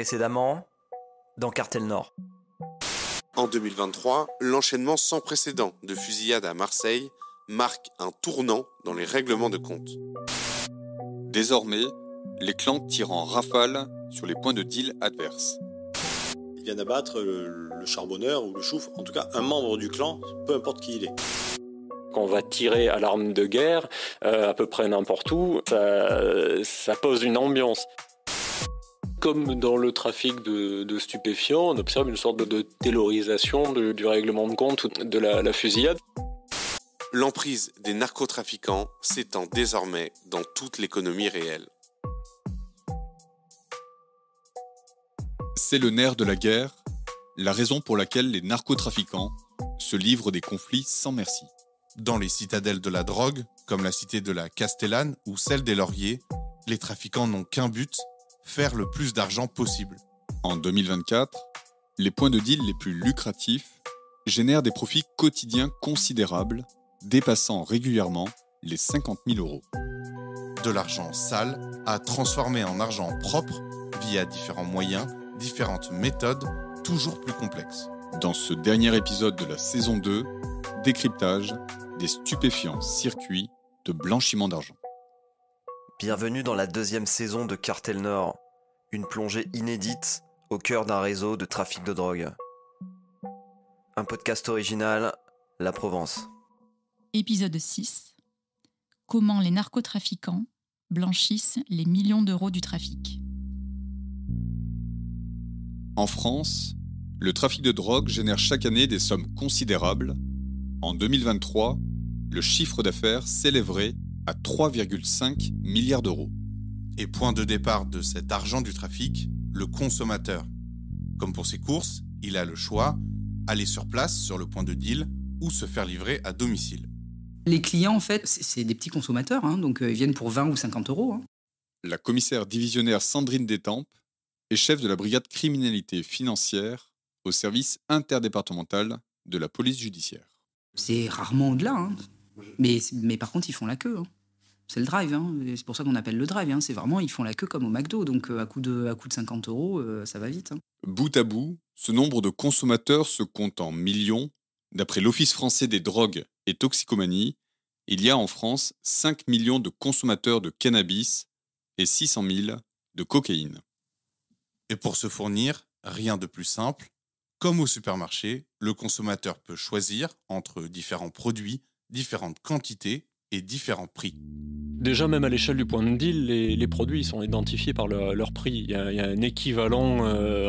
Précédemment, dans Cartel Nord. En 2023, l'enchaînement sans précédent de fusillades à Marseille marque un tournant dans les règlements de compte. Désormais, les clans tirent en rafale sur les points de deal adverses. Ils viennent abattre le charbonneur ou le chouf, en tout cas un membre du clan, peu importe qui il est. Qu'on va tirer à l'arme de guerre, à peu près n'importe où, ça pose une ambiance. Comme dans le trafic de stupéfiants, on observe une sorte de taylorisation du règlement de compte de la fusillade. L'emprise des narcotrafiquants s'étend désormais dans toute l'économie réelle. C'est le nerf de la guerre, la raison pour laquelle les narcotrafiquants se livrent des conflits sans merci. Dans les citadelles de la drogue, comme la cité de la Castellane ou celle des Lauriers, les trafiquants n'ont qu'un but, faire le plus d'argent possible. En 2024, les points de deal les plus lucratifs génèrent des profits quotidiens considérables, dépassant régulièrement les 50 000 euros. De l'argent sale à transformer en argent propre via différents moyens, différentes méthodes, toujours plus complexes. Dans ce dernier épisode de la saison 2, décryptage des stupéfiants circuits de blanchiment d'argent. Bienvenue dans la deuxième saison de Cartel Nord, une plongée inédite au cœur d'un réseau de trafic de drogue. Un podcast original, La Provence. Épisode 6. Comment les narcotrafiquants blanchissent les millions d'euros du trafic. En France, le trafic de drogue génère chaque année des sommes considérables. En 2023, le chiffre d'affaires s'élèverait à 3,5 milliards d'euros. Et point de départ de cet argent du trafic, le consommateur. Comme pour ses courses, il a le choix, aller sur place, sur le point de deal, ou se faire livrer à domicile. Les clients, en fait, c'est des petits consommateurs, donc ils viennent pour 20 ou 50 euros. La commissaire divisionnaire Sandrine Détampes est chef de la brigade criminalité financière au service interdépartemental de la police judiciaire. C'est rarement au-delà, mais par contre, ils font la queue. C'est le drive, c'est pour ça qu'on appelle le drive. C'est vraiment, ils font la queue comme au McDo, donc à coup de 50 euros, ça va vite. Bout à bout, ce nombre de consommateurs se compte en millions. D'après l'Office français des drogues et toxicomanie, il y a en France 5 millions de consommateurs de cannabis et 600 000 de cocaïne. Et pour se fournir, rien de plus simple. Comme au supermarché, le consommateur peut choisir entre différents produits, différentes quantités et différents prix. Déjà, même à l'échelle du point de deal, les produits sont identifiés par leur prix. Il y a un équivalent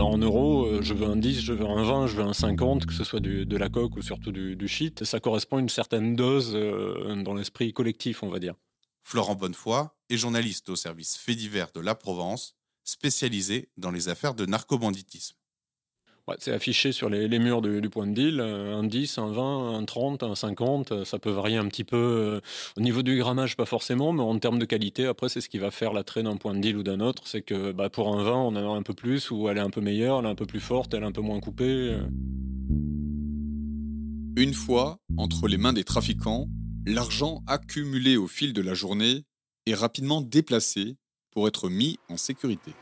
en euros. Je veux un 10, je veux un 20, je veux un 50, que ce soit de la coke ou surtout du shit. Ça correspond à une certaine dose dans l'esprit collectif, on va dire. Florent Bonnefoy est journaliste au service faits divers de La Provence, spécialisé dans les affaires de narcobanditisme. Ouais, c'est affiché sur les murs du point de deal, un 10, un 20, un 30, un 50, ça peut varier un petit peu. Au niveau du grammage, pas forcément, mais en termes de qualité, après, c'est ce qui va faire l'attrait d'un point de deal ou d'un autre. C'est que pour un 20, on en a un peu plus, ou elle est un peu meilleure, elle est un peu plus forte, elle est un peu moins coupée. Une fois entre les mains des trafiquants, l'argent accumulé au fil de la journée est rapidement déplacé pour être mis en sécurité.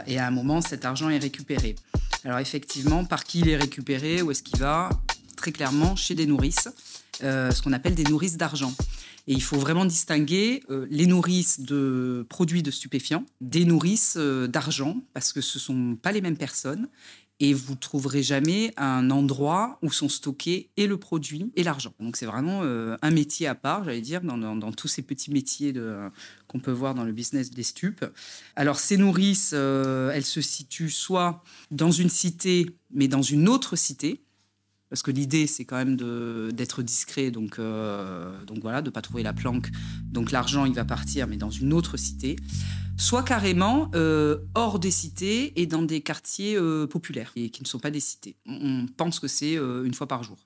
Et à un moment, cet argent est récupéré. Alors effectivement, par qui il est récupéré, où est-ce qu'il va ? Très clairement, chez des nourrices, ce qu'on appelle des nourrices d'argent. Et il faut vraiment distinguer les nourrices de produits de stupéfiants des nourrices d'argent, parce que ce ne sont pas les mêmes personnes. Et vous ne trouverez jamais un endroit où sont stockés et le produit et l'argent. Donc c'est vraiment un métier à part, j'allais dire, dans tous ces petits métiers qu'on peut voir dans le business des stupes. Alors ces nourrices, elles se situent soit dans une cité, mais dans une autre cité, parce que l'idée, c'est quand même d'être discret, donc voilà, de ne pas trouver la planque. Donc l'argent, il va partir, mais dans une autre cité. Soit carrément hors des cités et dans des quartiers populaires, et qui ne sont pas des cités. On pense que c'est une fois par jour.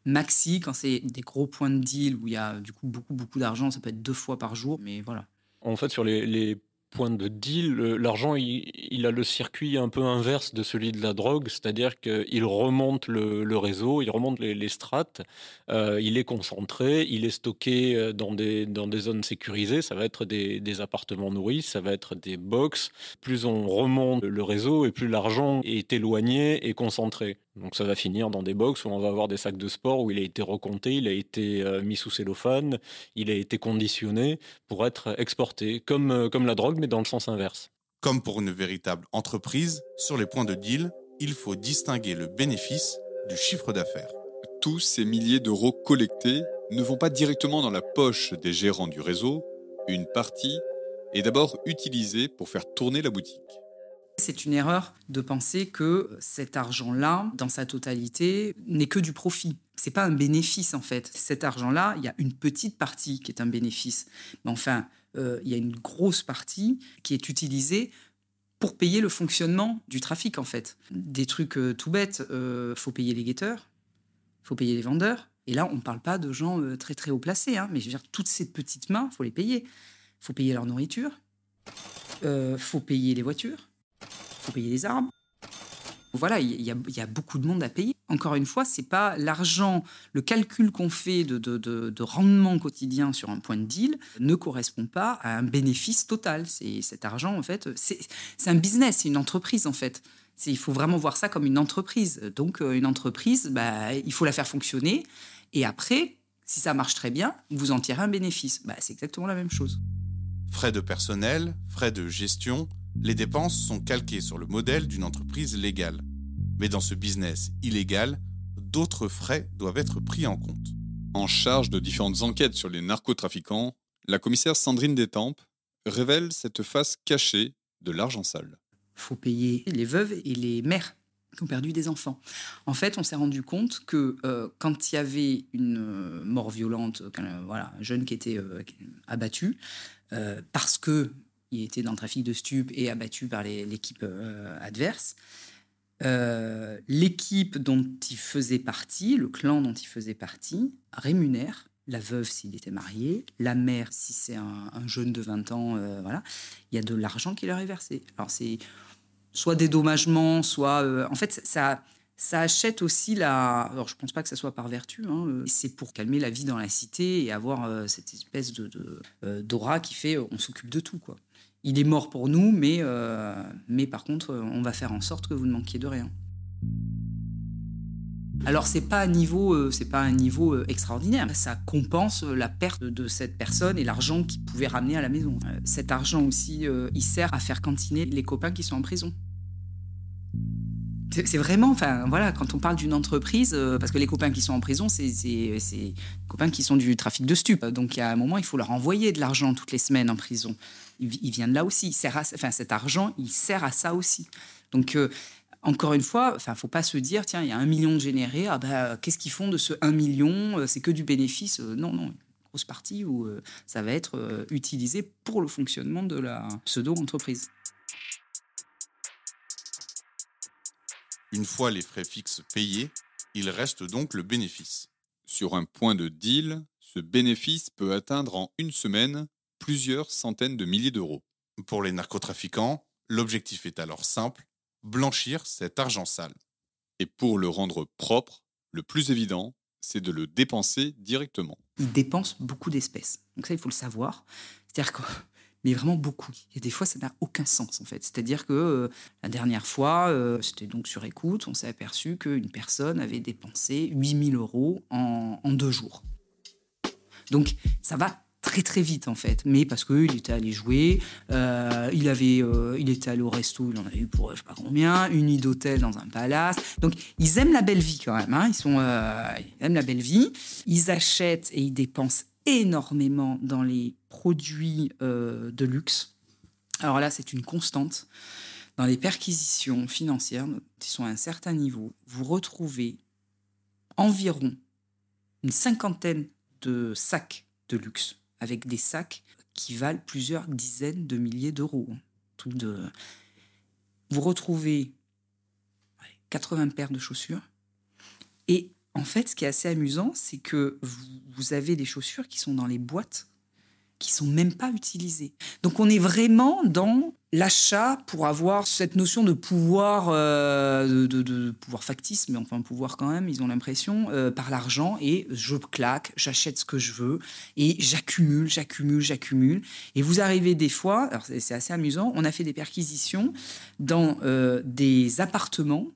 Maxi, quand c'est des gros points de deal où il y a du coup beaucoup d'argent, ça peut être 2 fois par jour, mais voilà. En fait, sur les point de deal, l'argent, il a le circuit un peu inverse de celui de la drogue, c'est-à-dire qu'il remonte le réseau, il remonte les strates, il est concentré, il est stocké dans des zones sécurisées, ça va être des appartements nourris, ça va être des box. Plus on remonte le réseau et plus l'argent est éloigné et concentré. Donc ça va finir dans des box où on va avoir des sacs de sport où il a été recompté, il a été mis sous cellophane, il a été conditionné pour être exporté, comme la drogue, mais dans le sens inverse. Comme pour une véritable entreprise, sur les points de deal, il faut distinguer le bénéfice du chiffre d'affaires. Tous ces milliers d'euros collectés ne vont pas directement dans la poche des gérants du réseau. Une partie est d'abord utilisée pour faire tourner la boutique. C'est une erreur de penser que cet argent-là, dans sa totalité, n'est que du profit. C'est pas un bénéfice, en fait. Cet argent-là, il y a une petite partie qui est un bénéfice. Mais enfin, il y a une grosse partie qui est utilisée pour payer le fonctionnement du trafic, en fait. Des trucs tout bêtes, faut payer les guetteurs, faut payer les vendeurs. Et là, on ne parle pas de gens très, très haut placés, hein, mais je veux dire, toutes ces petites mains, faut les payer. Faut payer leur nourriture, faut payer les voitures, faut payer les armes. Voilà, il y a beaucoup de monde à payer. Encore une fois, c'est pas l'argent, le calcul qu'on fait de rendement quotidien sur un point de deal ne correspond pas à un bénéfice total. C'est cet argent, en fait, c'est un business, c'est une entreprise, en fait. Il faut vraiment voir ça comme une entreprise. Donc, une entreprise, il faut la faire fonctionner. Et après, si ça marche très bien, vous en tirez un bénéfice. C'est exactement la même chose. Frais de personnel, frais de gestion, les dépenses sont calquées sur le modèle d'une entreprise légale. Mais dans ce business illégal, d'autres frais doivent être pris en compte. En charge de différentes enquêtes sur les narcotrafiquants, la commissaire Sandrine Détampes révèle cette face cachée de l'argent sale. Il faut payer les veuves et les mères qui ont perdu des enfants. En fait, on s'est rendu compte que quand il y avait une mort violente, un jeune qui était abattu, parce qu'il était dans le trafic de stupes et abattu par l'équipe adverse, l'équipe dont il faisait partie, le clan dont il faisait partie, rémunère la veuve s'il était marié, la mère si c'est un jeune de 20 ans, il y a de l'argent qui leur est versé. Alors c'est soit dédommagement, soit... en fait, ça achète aussi la... Alors je ne pense pas que ça soit par vertu, c'est pour calmer la vie dans la cité et avoir cette espèce d'aura qui fait on s'occupe de tout, quoi. Il est mort pour nous, mais par contre, on va faire en sorte que vous ne manquiez de rien. Alors, c'est pas un niveau extraordinaire. Ça compense la perte de cette personne et l'argent qu'il pouvait ramener à la maison. Cet argent aussi, il sert à faire cantiner les copains qui sont en prison. C'est vraiment, quand on parle d'une entreprise, parce que les copains qui sont en prison, c'est les copains qui sont du trafic de stupes. Donc, à un moment, il faut leur envoyer de l'argent toutes les semaines en prison. Il vient de là aussi. Cet argent, il sert à ça aussi. Donc, encore une fois, il ne faut pas se dire, tiens, il y a 1 million de générés, qu'est-ce qu'ils font de ce 1 million? C'est que du bénéfice. Non, une grosse partie où ça va être utilisé pour le fonctionnement de la pseudo-entreprise. Une fois les frais fixes payés, il reste donc le bénéfice. Sur un point de deal, ce bénéfice peut atteindre en une semaine plusieurs centaines de milliers d'euros. Pour les narcotrafiquants, l'objectif est alors simple, blanchir cet argent sale. Et pour le rendre propre, le plus évident, c'est de le dépenser directement. Ils dépensent beaucoup d'espèces. Donc ça, il faut le savoir. C'est-à-dire que... mais vraiment beaucoup. Et des fois, ça n'a aucun sens, en fait. C'est-à-dire que la dernière fois, c'était donc sur écoute, on s'est aperçu qu'une personne avait dépensé 8 000 € en 2 jours. Donc, ça va très, très vite, en fait. Mais parce qu'il était allé jouer, il était allé au resto, il en avait eu pour je sais pas combien, une nuit d'hôtel dans un palace. Donc, ils aiment la belle vie, quand même. Ils aiment la belle vie. Ils achètent et ils dépensent énormément dans les produits de luxe. Alors là, c'est une constante. Dans les perquisitions financières qui sont à un certain niveau, vous retrouvez environ une 50aine de sacs de luxe, avec des sacs qui valent plusieurs dizaines de milliers d'euros. Vous retrouvez 80 paires de chaussures. Et en fait, ce qui est assez amusant, c'est que vous avez des chaussures qui sont dans les boîtes qui sont même pas utilisés. Donc on est vraiment dans l'achat pour avoir cette notion de pouvoir, de pouvoir factice, mais enfin pouvoir quand même, ils ont l'impression, par l'argent, et je claque, j'achète ce que je veux, et j'accumule. Et vous arrivez des fois, alors c'est assez amusant, on a fait des perquisitions dans des appartements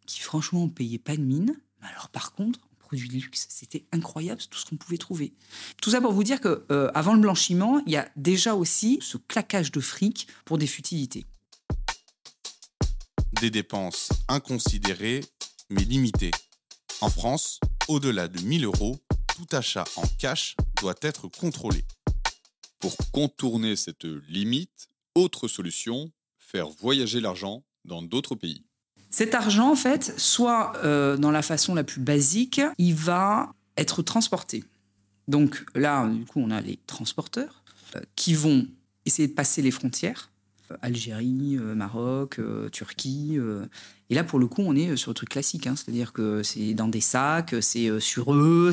qui franchement on payait pas de mine. Alors par contre, produits de luxe, c'était incroyable tout ce qu'on pouvait trouver. Tout ça pour vous dire que avant le blanchiment, il y a déjà aussi ce claquage de fric pour des futilités. Des dépenses inconsidérées mais limitées. En France, au-delà de 1 000 €, tout achat en cash doit être contrôlé. Pour contourner cette limite, autre solution, faire voyager l'argent dans d'autres pays. Cet argent, en fait, soit dans la façon la plus basique, il va être transporté. Donc là, du coup, on a les transporteurs qui vont essayer de passer les frontières. Algérie, Maroc, Turquie. Et là, pour le coup, on est sur le truc classique. C'est-à-dire que c'est dans des sacs, c'est sur eux,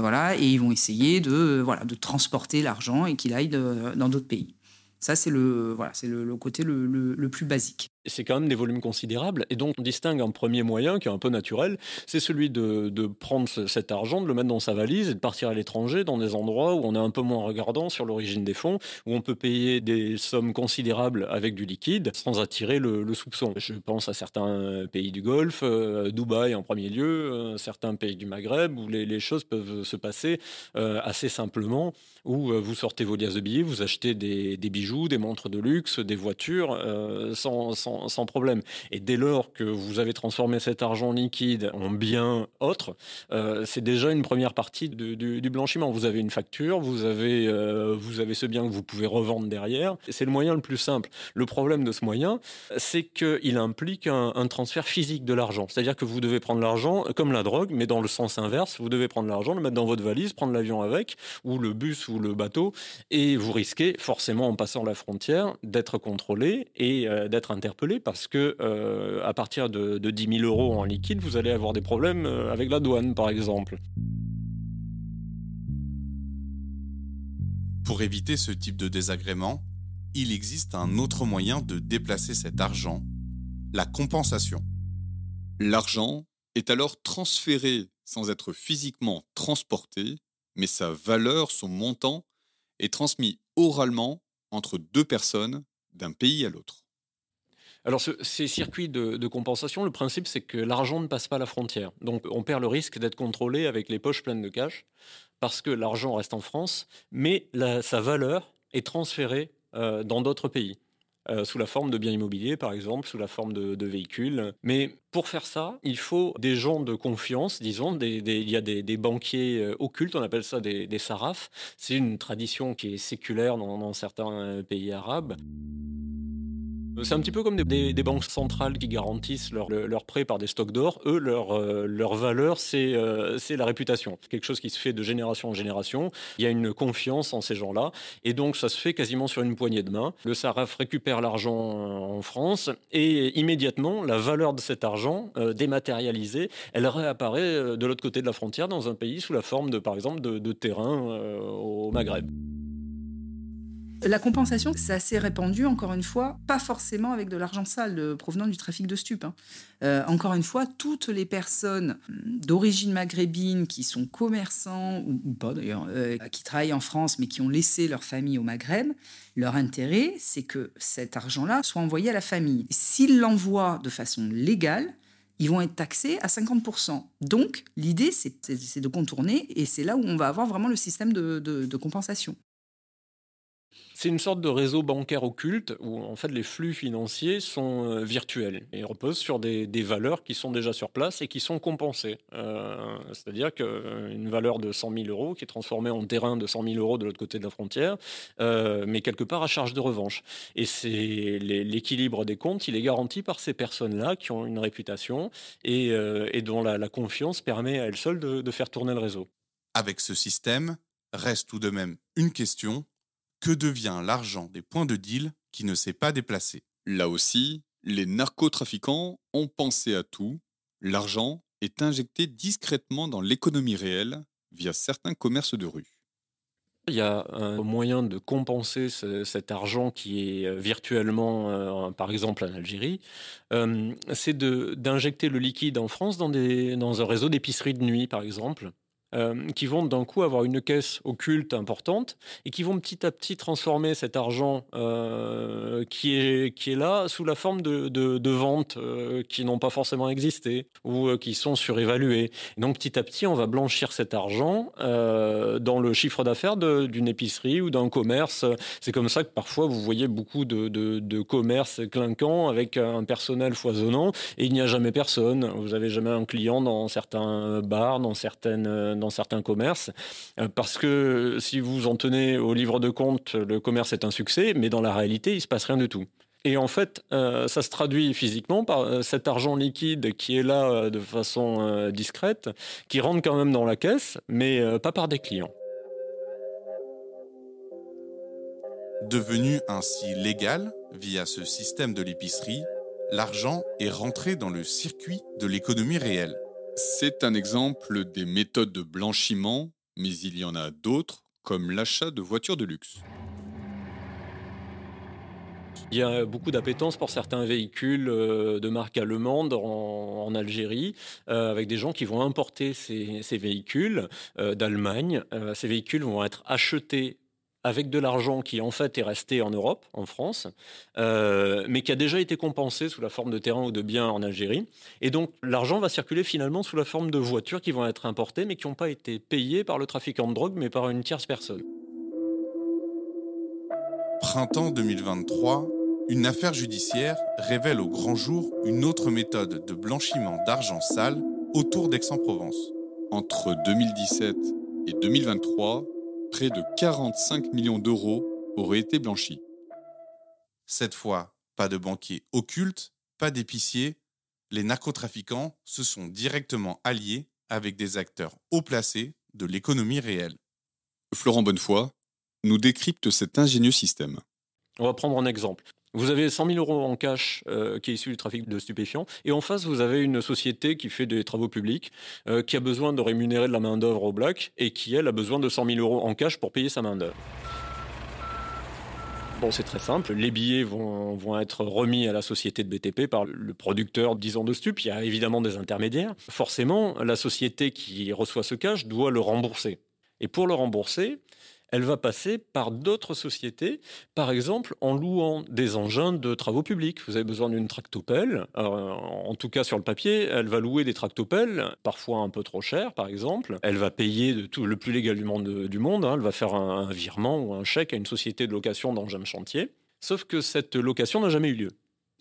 voilà, et ils vont essayer de transporter l'argent et qu'il aille dans d'autres pays. Ça, c'est le côté le plus basique. C'est quand même des volumes considérables. Et donc, on distingue un premier moyen qui est un peu naturel, c'est celui de prendre cet argent, de le mettre dans sa valise et de partir à l'étranger, dans des endroits où on est un peu moins regardant sur l'origine des fonds, où on peut payer des sommes considérables avec du liquide sans attirer le soupçon. Je pense à certains pays du Golfe, Dubaï en premier lieu, certains pays du Maghreb, où les choses peuvent se passer assez simplement, où vous sortez vos liasses de billets, vous achetez des bijoux, des montres de luxe, des voitures, sans problème. Et dès lors que vous avez transformé cet argent liquide en bien autre, c'est déjà une première partie du blanchiment. Vous avez une facture, vous avez ce bien que vous pouvez revendre derrière. C'est le moyen le plus simple. Le problème de ce moyen, c'est qu'il implique un transfert physique de l'argent. C'est-à-dire que vous devez prendre l'argent comme la drogue, mais dans le sens inverse. Vous devez prendre l'argent, le mettre dans votre valise, prendre l'avion avec, ou le bus ou le bateau, et vous risquez forcément en passant la frontière d'être contrôlé et d'être interpellé, parce que à partir de 10 000 € en liquide, vous allez avoir des problèmes avec la douane, par exemple. Pour éviter ce type de désagrément, il existe un autre moyen de déplacer cet argent, la compensation. L'argent est alors transféré sans être physiquement transporté, mais sa valeur, son montant, est transmis oralement entre deux personnes d'un pays à l'autre. Alors, ces circuits de compensation, le principe, c'est que l'argent ne passe pas la frontière. Donc, on perd le risque d'être contrôlé avec les poches pleines de cash, parce que l'argent reste en France, mais sa valeur est transférée dans d'autres pays, sous la forme de biens immobiliers, par exemple, sous la forme de véhicules. Mais pour faire ça, il faut des gens de confiance, disons. Il y a des banquiers occultes, on appelle ça des sarrafs. C'est une tradition qui est séculaire dans certains pays arabes. C'est un petit peu comme des banques centrales qui garantissent leurs prêts par des stocks d'or. Eux, leur valeur, c'est la réputation. C'est quelque chose qui se fait de génération en génération. Il y a une confiance en ces gens-là. Et donc, ça se fait quasiment sur une poignée de main. Le Sarraf récupère l'argent en France et immédiatement, la valeur de cet argent dématérialisé, elle réapparaît de l'autre côté de la frontière dans un pays sous la forme, par exemple, de terrain au Maghreb. La compensation, c'est assez répandu, encore une fois, pas forcément avec de l'argent sale provenant du trafic de stupes. Encore une fois, toutes les personnes d'origine maghrébine qui sont commerçants, ou pas d'ailleurs, qui travaillent en France mais qui ont laissé leur famille au Maghreb, leur intérêt, c'est que cet argent-là soit envoyé à la famille. S'ils l'envoient de façon légale, ils vont être taxés à 50%. Donc, l'idée, c'est de contourner, et c'est là où on va avoir vraiment le système de compensation. C'est une sorte de réseau bancaire occulte où en fait les flux financiers sont virtuels et reposent sur des valeurs qui sont déjà sur place et qui sont compensées. C'est-à-dire qu'une valeur de 100 000 € qui est transformée en terrain de 100 000 € de l'autre côté de la frontière, mais quelque part à charge de revanche. Et c'est l'équilibre des comptes, il est garanti par ces personnes-là qui ont une réputation et dont la confiance permet à elles seules de faire tourner le réseau. Avec ce système, reste tout de même une question. Que devient l'argent des points de deal qui ne s'est pas déplacé ? Là aussi, les narcotrafiquants ont pensé à tout. L'argent est injecté discrètement dans l'économie réelle via certains commerces de rue. Il y a un moyen de compenser cet argent qui est virtuellement, par exemple en Algérie, c'est d'injecter le liquide en France dans un réseau d'épiceries de nuit, par exemple, qui vont d'un coup avoir une caisse occulte importante et qui vont petit à petit transformer cet argent qui est là sous la forme de ventes qui n'ont pas forcément existé ou qui sont surévaluées. Et donc petit à petit, on va blanchir cet argent dans le chiffre d'affaires d'une épicerie ou d'un commerce. C'est comme ça que parfois vous voyez beaucoup de commerces clinquants avec un personnel foisonnant et il n'y a jamais personne. Vous n'avez jamais un client dans certains bars, dans certains commerces, parce que si vous en tenez au livre de compte, le commerce est un succès, mais dans la réalité, il ne se passe rien du tout. Et en fait, ça se traduit physiquement par cet argent liquide qui est là de façon discrète, qui rentre quand même dans la caisse, mais pas par des clients. Devenu ainsi légal via ce système de l'épicerie, l'argent est rentré dans le circuit de l'économie réelle. C'est un exemple des méthodes de blanchiment, mais il y en a d'autres, comme l'achat de voitures de luxe. Il y a beaucoup d'appétence pour certains véhicules de marque allemande en Algérie, avec des gens qui vont importer ces véhicules d'Allemagne. Ces véhicules vont être achetés avec de l'argent qui en fait est resté en Europe, en France, mais qui a déjà été compensé sous la forme de terrain ou de biens en Algérie. Et donc l'argent va circuler finalement sous la forme de voitures qui vont être importées, mais qui n'ont pas été payées par le trafiquant de drogue, mais par une tierce personne. Printemps 2023, une affaire judiciaire révèle au grand jour une autre méthode de blanchiment d'argent sale autour d'Aix-en-Provence. Entre 2017 et 2023, près de 45 millions d'euros auraient été blanchis. Cette fois, pas de banquier occulte, pas d'épicier. Les narcotrafiquants se sont directement alliés avec des acteurs haut placés de l'économie réelle. Florent Bonnefoy nous décrypte cet ingénieux système. On va prendre un exemple. Vous avez 100 000 euros en cash qui est issu du trafic de stupéfiants, et en face, vous avez une société qui fait des travaux publics, qui a besoin de rémunérer de la main-d'œuvre au black, et qui, elle, a besoin de 100 000 euros en cash pour payer sa main-d'œuvre. Bon, c'est très simple. Les billets vont être remis à la société de BTP par le producteur, disons, de stup. Il y a évidemment des intermédiaires. Forcément, la société qui reçoit ce cash doit le rembourser. Et pour le rembourser, elle va passer par d'autres sociétés, par exemple en louant des engins de travaux publics. Vous avez besoin d'une tractopelle, en tout cas sur le papier, elle va louer des tractopelles, parfois un peu trop chères par exemple. Elle va payer le plus légal du monde, hein. Elle va faire un virement ou un chèque à une société de location d'engins de chantier. Sauf que cette location n'a jamais eu lieu.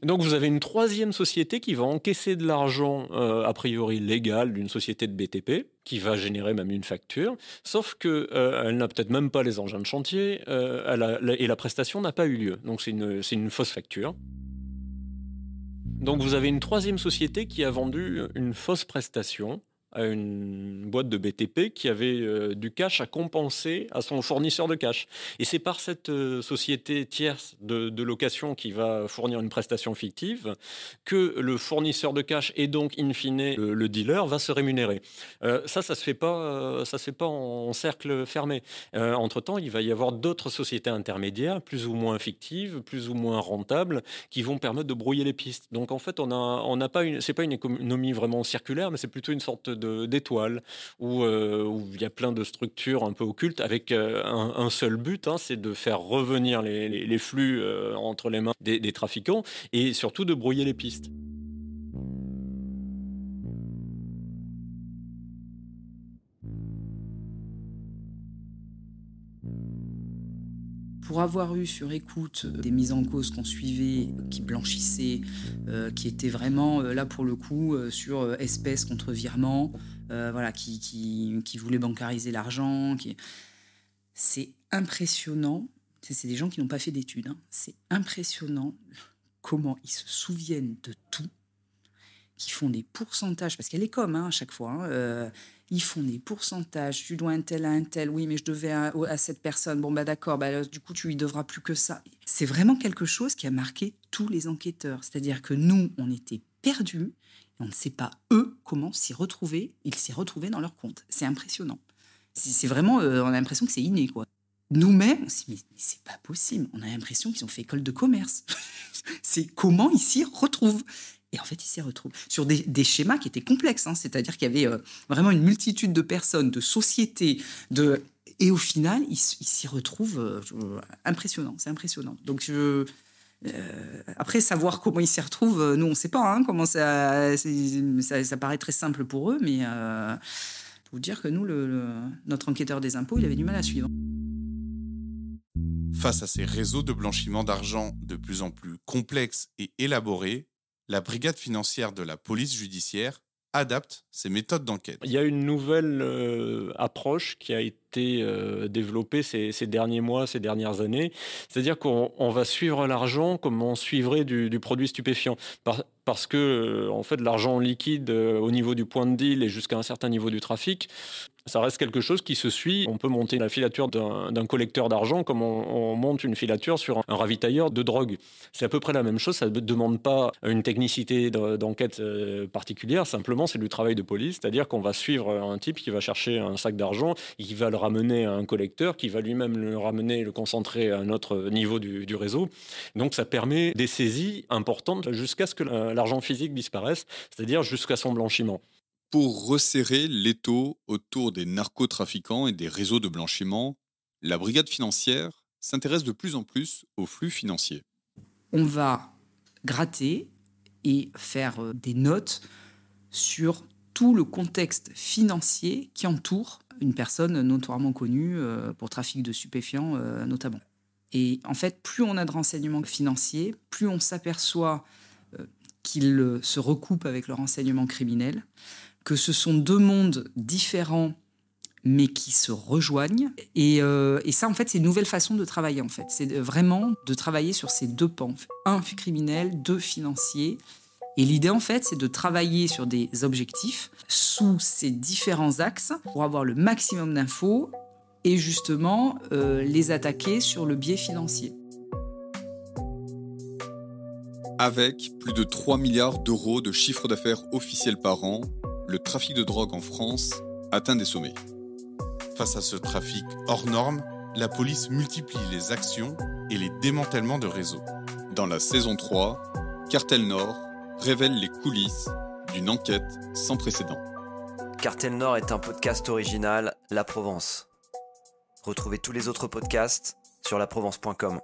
Donc vous avez une troisième société qui va encaisser de l'argent a priori légal d'une société de BTP, qui va générer même une facture, sauf qu'elle n'a peut-être même pas les engins de chantier et la prestation n'a pas eu lieu. Donc c'est une fausse facture. Donc vous avez une troisième société qui a vendu une fausse prestation à une boîte de BTP qui avait du cash à compenser à son fournisseur de cash. Et c'est par cette société tierce de location qui va fournir une prestation fictive que le fournisseur de cash et donc, in fine, le dealer va se rémunérer. Ça se fait pas en cercle fermé. Entre-temps, il va y avoir d'autres sociétés intermédiaires, plus ou moins fictives, plus ou moins rentables, qui vont permettre de brouiller les pistes. Donc en fait, c'est pas une économie vraiment circulaire, mais c'est plutôt une sorte d'étoile où il y a plein de structures un peu occultes avec un seul but, hein, c'est de faire revenir les flux entre les mains des trafiquants et surtout de brouiller les pistes. Pour avoir eu sur écoute des mises en cause qu'on suivait, qui blanchissaient, qui étaient vraiment là pour le coup sur espèces contre virement, voilà, qui voulaient bancariser l'argent. C'est impressionnant. C'est des gens qui n'ont pas fait d'études. Hein. C'est impressionnant comment ils se souviennent de tout, qui font des pourcentages, parce qu'elle est comme à chaque fois. Hein, ils font des pourcentages. Tu dois un tel à un tel. Oui, mais je devais à cette personne. Bon, bah d'accord. Bah, du coup, tu lui devras plus que ça. C'est vraiment quelque chose qui a marqué tous les enquêteurs. C'est-à-dire que nous, on était perdus. Et on ne sait pas, eux, comment s'y retrouver. Ils s'y retrouvaient dans leur compte. C'est impressionnant. C'est vraiment... on a l'impression que c'est inné, quoi. nous-mêmes, on s'est dit, mais c'est pas possible. On a l'impression qu'ils ont fait école de commerce. C'est comment ils s'y retrouvent. Et en fait, ils s'y retrouvent sur des schémas qui étaient complexes. C'est-à-dire qu'il y avait vraiment une multitude de personnes, de sociétés, et au final, ils s'y retrouvent. Impressionnant, c'est impressionnant. Donc, après, savoir comment ils s'y retrouvent, nous, on ne sait pas comment ça paraît très simple pour eux, mais faut vous dire que nous, notre enquêteur des impôts, il avait du mal à suivre. Face à ces réseaux de blanchiment d'argent de plus en plus complexes et élaborés, la brigade financière de la police judiciaire adapte ses méthodes d'enquête. Il y a une nouvelle approche qui a été développée ces derniers mois, ces dernières années. C'est-à-dire qu'on va suivre l'argent comme on suivrait du produit stupéfiant. Parce que, en fait, l'argent liquide au niveau du point de deal et jusqu'à un certain niveau du trafic, ça reste quelque chose qui se suit. On peut monter la filature d'un collecteur d'argent comme on monte une filature sur un ravitailleur de drogue. C'est à peu près la même chose. Ça ne demande pas une technicité d'enquête particulière. Simplement, c'est du travail de police. C'est-à-dire qu'on va suivre un type qui va chercher un sac d'argent et qui va le ramener à un collecteur, qui va lui-même le ramener, le concentrer à un autre niveau du réseau. Donc, ça permet des saisies importantes jusqu'à ce que l'argent physique disparaisse, c'est-à-dire jusqu'à son blanchiment. Pour resserrer l'étau autour des narcotrafiquants et des réseaux de blanchiment, la brigade financière s'intéresse de plus en plus aux flux financiers. On va gratter et faire des notes sur tout le contexte financier qui entoure une personne notoirement connue pour trafic de stupéfiants notamment. Et en fait, plus on a de renseignements financiers, plus on s'aperçoit qu'ils se recoupent avec le renseignement criminel, que ce sont deux mondes différents mais qui se rejoignent. Et ça, en fait, c'est une nouvelle façon de travailler, en fait. C'est vraiment de travailler sur ces deux pans. Un criminel, deux financiers. Et l'idée, en fait, c'est de travailler sur des objectifs sous ces différents axes pour avoir le maximum d'infos et justement les attaquer sur le biais financier. Avec plus de 3 milliards d'euros de chiffre d'affaires officiel par an, le trafic de drogue en France atteint des sommets. Face à ce trafic hors norme, la police multiplie les actions et les démantèlements de réseaux. Dans la saison 3, Cartel Nord révèle les coulisses d'une enquête sans précédent. Cartel Nord est un podcast original La Provence. Retrouvez tous les autres podcasts sur laprovence.com.